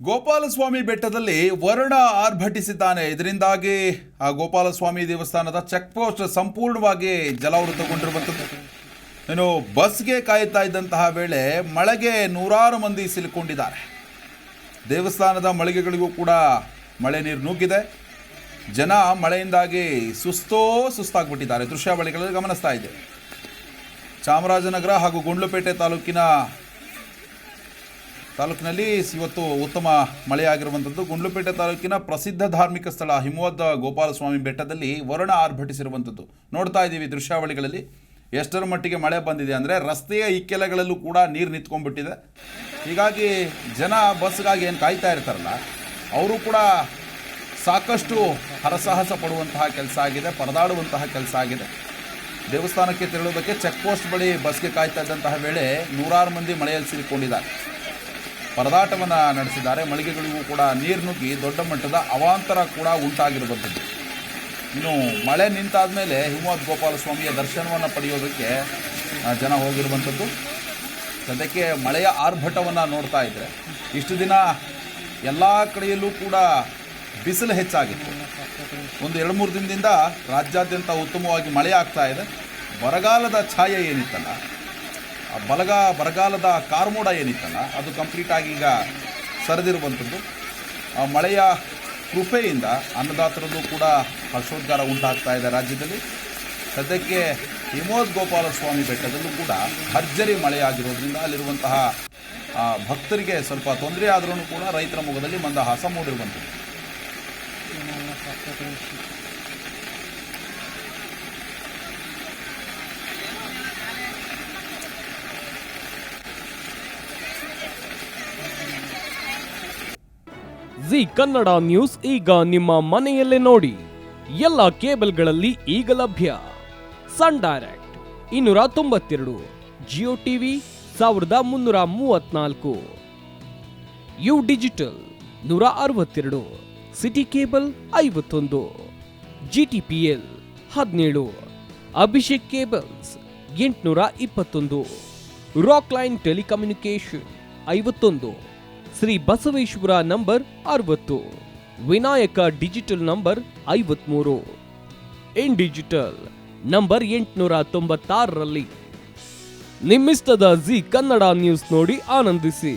ಗೋಪಾಲಸ್ವಾಮಿ ಬೆಟ್ಟದಲ್ಲಿ ವರುಣ ಆರ್ಭಟಿಸಿದ್ದಾನೆ. ಇದರಿಂದಾಗಿ ಆ ಗೋಪಾಲಸ್ವಾಮಿ ದೇವಸ್ಥಾನದ ಚೆಕ್ ಪೋಸ್ಟ್ ಸಂಪೂರ್ಣವಾಗಿ ಜಲಾವೃತಗೊಂಡಿರುವಂಥದ್ದು. ಇನ್ನು ಬಸ್ಗೆ ಕಾಯುತ್ತಾ ಇದ್ದಂತಹ ವೇಳೆ ಮಳೆಗೆ ನೂರಾರು ಮಂದಿ ಸಿಲುಕೊಂಡಿದ್ದಾರೆ. ದೇವಸ್ಥಾನದ ಮಳಿಗೆಗಳಿಗೂ ಕೂಡ ಮಳೆ ನೀರು ನುಗ್ಗಿದೆ. ಜನ ಮಳೆಯಿಂದಾಗಿ ಸುಸ್ತಾಗ್ಬಿಟ್ಟಿದ್ದಾರೆ. ದೃಶ್ಯಾವಳಿಗಳಲ್ಲಿ ಗಮನಿಸ್ತಾ ಇದೆ. ಚಾಮರಾಜನಗರ ಹಾಗೂ ಗುಂಡ್ಲುಪೇಟೆ ತಾಲೂಕಿನಲ್ಲಿ ಇವತ್ತು ಉತ್ತಮ ಮಳೆಯಾಗಿರುವಂಥದ್ದು. ಗುಂಡ್ಲುಪೇಟೆ ತಾಲೂಕಿನ ಪ್ರಸಿದ್ಧ ಧಾರ್ಮಿಕ ಸ್ಥಳ ಹಿಮವದ್ ಗೋಪಾಲಸ್ವಾಮಿ ಬೆಟ್ಟದಲ್ಲಿ ವರುಣ ಆರ್ಭಟಿಸಿರುವಂಥದ್ದು ನೋಡ್ತಾ ಇದ್ದೀವಿ ದೃಶ್ಯಾವಳಿಗಳಲ್ಲಿ. ಎಷ್ಟರ ಮಟ್ಟಿಗೆ ಮಳೆ ಬಂದಿದೆ ಅಂದರೆ ರಸ್ತೆಯ ಇಕ್ಕೆಲೆಗಳಲ್ಲೂ ಕೂಡ ನೀರು ನಿಂತ್ಕೊಂಡ್ಬಿಟ್ಟಿದೆ. ಹೀಗಾಗಿ ಜನ ಬಸ್ಗಾಗಿ ಏನು ಕಾಯ್ತಾ ಇರ್ತಾರಲ್ಲ, ಅವರು ಕೂಡ ಸಾಕಷ್ಟು ಹರಸಾಹಸ ಪಡುವಂತಹ ಕೆಲಸ ಆಗಿದೆ, ಪರದಾಡುವಂತಹ ಕೆಲಸ ಆಗಿದೆ. ದೇವಸ್ಥಾನಕ್ಕೆ ತೆರಳುವುದಕ್ಕೆ ಚೆಕ್ ಪೋಸ್ಟ್ ಬಳಿ ಬಸ್ಗೆ ಕಾಯ್ತಾ ಇದ್ದಂತಹ ವೇಳೆ ನೂರಾರು ಮಂದಿ ಮಳೆಯಲ್ಲಿ ಸಿಲುಕೊಂಡಿದ್ದಾರೆ, ಪರದಾಟವನ್ನು ನಡೆಸಿದ್ದಾರೆ. ಮಳಿಗೆಗಳಿಗೂ ಕೂಡ ನೀರು ನುಗ್ಗಿ ದೊಡ್ಡ ಮಟ್ಟದ ಅವಾಂತರ ಕೂಡ ಉಂಟಾಗಿರುವಂಥದ್ದು. ಇನ್ನು ಮಳೆ ನಿಂತಾದ ಮೇಲೆ ಹಿಮವದ್ ಗೋಪಾಲಸ್ವಾಮಿಯ ದರ್ಶನವನ್ನು ಪಡೆಯೋದಕ್ಕೆ ಜನ ಹೋಗಿರುವಂಥದ್ದು. ಸದ್ಯಕ್ಕೆ ಮಳೆಯ ಆರ್ಭಟವನ್ನು ನೋಡ್ತಾ ಇದ್ದರೆ ಇಷ್ಟು ದಿನ ಎಲ್ಲ ಕಡೆಯಲ್ಲೂ ಕೂಡ ಬಿಸಿಲು ಹೆಚ್ಚಾಗಿತ್ತು. ಒಂದು 2-3 ದಿನದಿಂದ ರಾಜ್ಯಾದ್ಯಂತ ಉತ್ತಮವಾಗಿ ಮಳೆ ಆಗ್ತಾ ಇದೆ. ಬರಗಾಲದ ಛಾಯೆ ಏನಿತ್ತಲ್ಲ, ಬರಗಾಲದ ಕಾರ್ಮೋಡ ಏನಿತ್ತಲ್ಲ, ಅದು ಕಂಪ್ಲೀಟಾಗಿ ಈಗ ಸರಿದಿರುವಂಥದ್ದು. ಮಳೆಯ ಕೃಪೆಯಿಂದ ಅನ್ನದಾತರಲ್ಲೂ ಕೂಡ ಹರ್ಷೋದ್ಗಾರ ಉಂಟಾಗ್ತಾ ಇದೆ ರಾಜ್ಯದಲ್ಲಿ. ಸದ್ಯಕ್ಕೆ ಹಿಮವದ್ ಗೋಪಾಲಸ್ವಾಮಿ ಬೆಟ್ಟದಲ್ಲೂ ಕೂಡ ಭರ್ಜರಿ ಮಳೆಯಾಗಿರೋದ್ರಿಂದ ಅಲ್ಲಿರುವಂತಹ ಭಕ್ತರಿಗೆ ಸ್ವಲ್ಪ ತೊಂದರೆ ಆದ್ರೂ ಕೂಡ ರೈತರ ಮುಖದಲ್ಲಿ ಮಂದಹಾಸ ಮೂಡಿರುವಂಥದ್ದು. ಜಿ ಕನ್ನಡ ನ್ಯೂಸ್ ಈಗ ನಿಮ್ಮ ಮನೆಯಲ್ಲೇ ನೋಡಿ. ಎಲ್ಲ ಕೇಬಲ್ಗಳಲ್ಲಿ ಈಗ ಲಭ್ಯ. Sun Direct 292, Jio TV 1334, U digital 162, City Cable 51, GTPL 17, Abhishek cables 821, rock line telecommunication 51, Shri Basaveshwara number 60, Vinayaka digital number 53, in digital number 896ರಲ್ಲಿ ನಿಮ್ಮಿಷ್ಟದ ಜಿ ಕನ್ನಡ ನ್ಯೂಸ್ ನೋಡಿ ಆನಂದಿಸಿ.